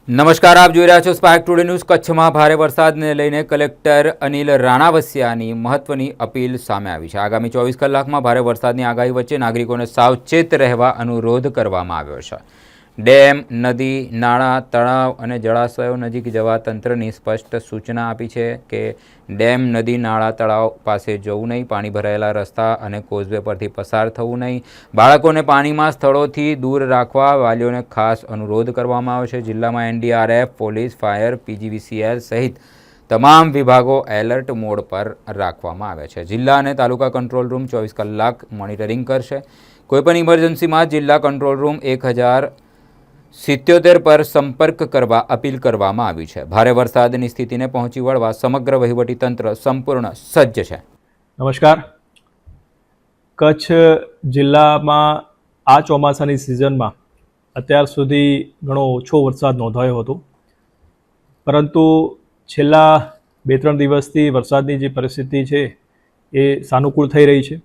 નમસ્કાર, આપ જોઈ રહ્યા છો સ્પાર્ક ટુડે ન્યૂઝ। કચ્છમાં ભારે વરસાદને લઈને કલેક્ટર અનિલ રાણાવસિયાની મહત્વની અપીલ સામે આવી છે। આગામી 24 કલાકમાં ભારે વરસાદની આગાહી વચ્ચે નાગરિકોને સાવચેત રહેવા અનુરોધ કરવામાં આવ્યો છે। ડેમ, નદી, નાળા, તળાવ અને જળાશયો નજીક જવા તંત્રની સ્પષ્ટ સૂચના આપી છે કે ડેમ, નદી, નાળા, તળાવ પાસે જવું નહીં, પાણી ભરાયેલા રસ્તા અને કોઝવે પરથી પસાર થવું નહીં, બાળકોને પાણીમાં સ્થળોથી દૂર રાખવા વાલીઓને ખાસ અનુરોધ કરવામાં આવ્યો છે। જિલ્લામાં એનડીઆરએફ, પોલીસ, ફાયર, પીજીવીસીએલ સહિત તમામ વિભાગો એલર્ટ મોડ પર રાખવામાં આવ્યા છે। જિલ્લા અને તાલુકા કંટ્રોલ રૂમ 24 કલાક મોનિટરિંગ કરશે। કોઈપણ ઇમરજન્સીમાં જિલ્લા કંટ્રોલ રૂમ 1077 પર સંપર્ક કરવા અપીલ કરવામાં આવી છે। ભારે વરસાદની સ્થિતિને પહોંચી વળવા સમગ્ર વહીવટીતંત્ર સંપૂર્ણ સજ્જ છે। નમસ્કાર। કચ્છ જિલ્લામાં આ ચોમાસાની સિઝનમાં અત્યાર સુધી ઘણો ઓછો વરસાદ નોંધાયો હતો, પરંતુ છેલ્લા 2-3 દિવસથી વરસાદની જે પરિસ્થિતિ છે એ સાનુકૂળ થઈ રહી છે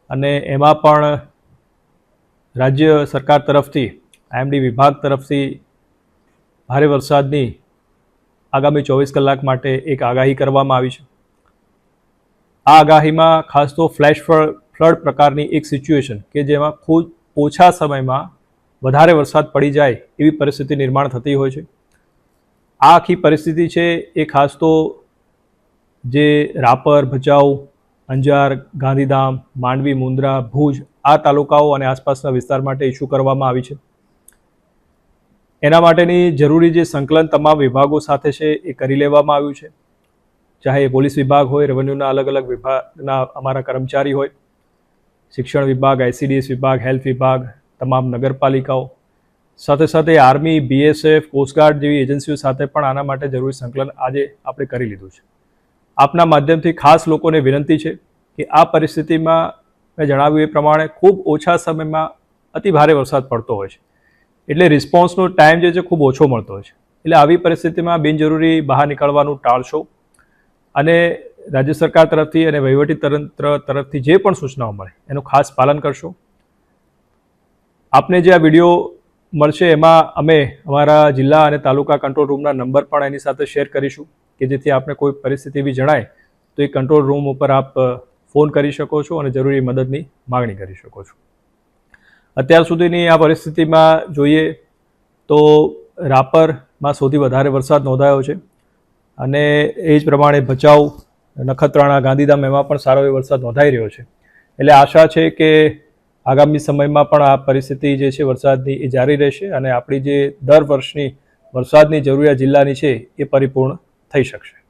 અને એમાં પણ રાજ્ય સરકાર તરફથી આઈએમડી વિભાગ તરફથી ભારે વરસાદની આગામી 24 કલાક માટે એક આગાહી કરવામાં આવી છે। આ આગાહીમાં ખાસ તો ફ્લેશ ફ્લડ પ્રકારની એક સિચ્યુએશન કે જેમાં ખૂબ ઓછા સમયમાં વધારે વરસાદ પડી જાય એવી પરિસ્થિતિ નિર્માણ થતી હોય છે। આ આખી પરિસ્થિતિ છે એ ખાસ તો જે રાપર, ભચાઉ, અંજાર, ગાંધીધામ, માંડવી, મુન્દ્રા, ભુજ આ તાલુકાઓ અને આસપાસના વિસ્તાર માટે ઇસ્યુ કરવામાં આવી છે। એના માટેની જરૂરી જે સંકલન તમામ વિભાગો સાથે છે એ કરી લેવામાં આવ્યું છે, ચાહે પોલીસ વિભાગ હોય, રેવન્યુના અલગ અલગ વિભાગના અમારા કર્મચારી હોય, શિક્ષણ વિભાગ, આઈસીડીએસ વિભાગ, હેલ્થ વિભાગ, તમામ નગરપાલિકાઓ, સાથે સાથે આર્મી, બીએસએફ, કોસ્ટગાર્ડ જેવી એજન્સીઓ સાથે પણ આના માટે જરૂરી સંકલન આજે આપણે કરી લીધું છે। આપના માધ્યમથી ખાસ લોકોને વિનંતી છે કે આ પરિસ્થિતિમાં મેં જણાવ્યું એ પ્રમાણે ખૂબ ઓછા સમયમાં અતિ ભારે વરસાદ પડતો હોય છે, એટલે રિસ્પોન્સનો ટાઈમ જે છે ખૂબ ઓછો મળતો હોય છે। એટલે આવી પરિસ્થિતિમાં બિનજરૂરી બહાર નીકળવાનું ટાળશો અને રાજ્ય સરકાર તરફથી અને વહીવટી તંત્ર તરફથી જે પણ સૂચનાઓ મળે એનું ખાસ પાલન કરશો। આપને જે આ વિડીયો મળશે એમાં અમે અમારા જિલ્લા અને તાલુકા કંટ્રોલ રૂમના નંબર પણ એની સાથે શેર કરીશું કે જેથી આપને કોઈ પરિસ્થિતિ બી જણાય તો એ કંટ્રોલ રૂમ ઉપર આપ ફોન કરી શકો છો અને જરૂરી મદદની માગણી કરી શકો છો। અત્યાર સુધીની આ પરિસ્થિતિમાં જોઈએ તો રાપરમાં સૌથી વધારે વરસાદ નોંધાયો છે અને એ જ પ્રમાણે ભચાઉ, નખત્રાણા, ગાંધીધામ એમાં પણ સારો એવો વરસાદ નોંધાઈ રહ્યો છે। એટલે આશા છે કે આગામી સમયમાં પણ આ પરિસ્થિતિ જે છે વરસાદની એ જારી રહેશે અને આપણી જે દર વર્ષની વરસાદની જરૂરિયાત જિલ્લાની છે એ પરિપૂર્ણ થઈ શકશે।